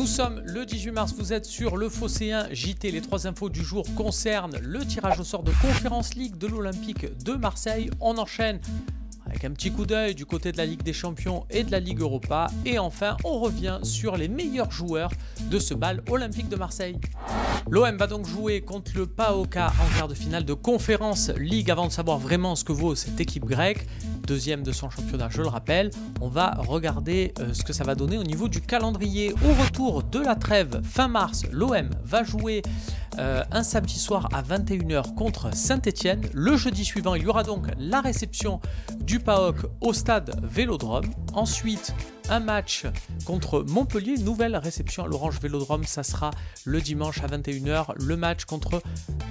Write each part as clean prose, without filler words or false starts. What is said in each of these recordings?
Nous sommes le 18 mars, vous êtes sur le Phocéen JT. Les 3 infos du jour concernent le tirage au sort de Conference League de l'Olympique de Marseille. On enchaîne avec un petit coup d'œil du côté de la Ligue des Champions et de la Ligue Europa. Et enfin, on revient sur les meilleurs joueurs de ce bal olympique de Marseille. L'OM va donc jouer contre le PAOK en quart de finale de Conference League. Avant de savoir vraiment ce que vaut cette équipe grecque, deuxième de son championnat, je le rappelle, on va regarder ce que ça va donner au niveau du calendrier. Au retour de la trêve fin mars, l'OM va jouer un samedi soir à 21 h contre Saint-Etienne. Le jeudi suivant, il y aura donc la réception du PAOK au stade Vélodrome. Ensuite, un match contre Montpellier, nouvelle réception à l'Orange Vélodrome, ça sera le dimanche à 21 h. Le match contre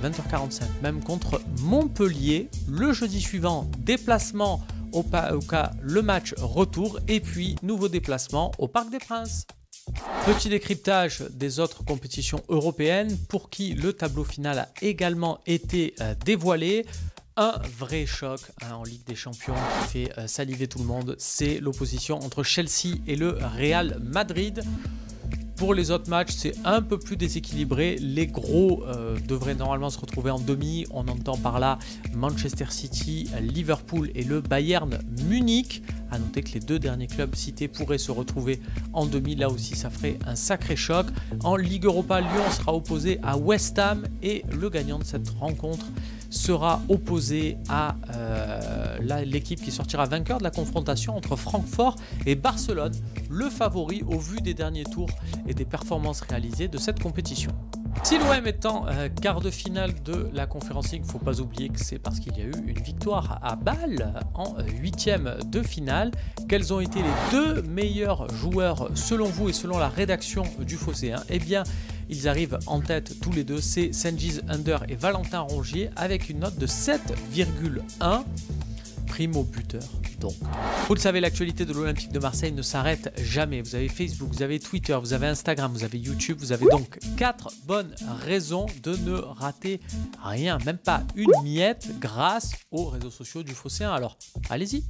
20 h 45, même contre Montpellier. Le jeudi suivant, déplacement au PAOK, le match retour, et puis nouveau déplacement au Parc des Princes. Petit décryptage des autres compétitions européennes pour qui le tableau final a également été dévoilé. Un vrai choc en Ligue des Champions qui fait saliver tout le monde, c'est l'opposition entre Chelsea et le Real Madrid. Pour les autres matchs, c'est un peu plus déséquilibré. Les gros devraient normalement se retrouver en demi. On entend par là Manchester City, Liverpool et le Bayern Munich. A noter que les deux derniers clubs cités pourraient se retrouver en demi. Là aussi, ça ferait un sacré choc. En Ligue Europa, Lyon sera opposé à West Ham et le gagnant de cette rencontre sera opposé à l'équipe qui sortira vainqueur de la confrontation entre Francfort et Barcelone, le favori au vu des derniers tours et des performances réalisées de cette compétition. Si l'OM est en quart de finale de la Conference League, il ne faut pas oublier que c'est parce qu'il y a eu une victoire à Bâle en 8e de finale. Quels ont été les deux meilleurs joueurs selon vous et selon la rédaction du Phocéen? Eh bien, ils arrivent en tête tous les deux, c'est Cengiz Under et Valentin Rongier avec une note de 7,1. Primo buteur donc. Vous le savez, l'actualité de l'Olympique de Marseille ne s'arrête jamais. Vous avez Facebook, vous avez Twitter, vous avez Instagram, vous avez YouTube. Vous avez donc 4 bonnes raisons de ne rater rien, même pas une miette grâce aux réseaux sociaux du Phocéen. Alors, allez-y.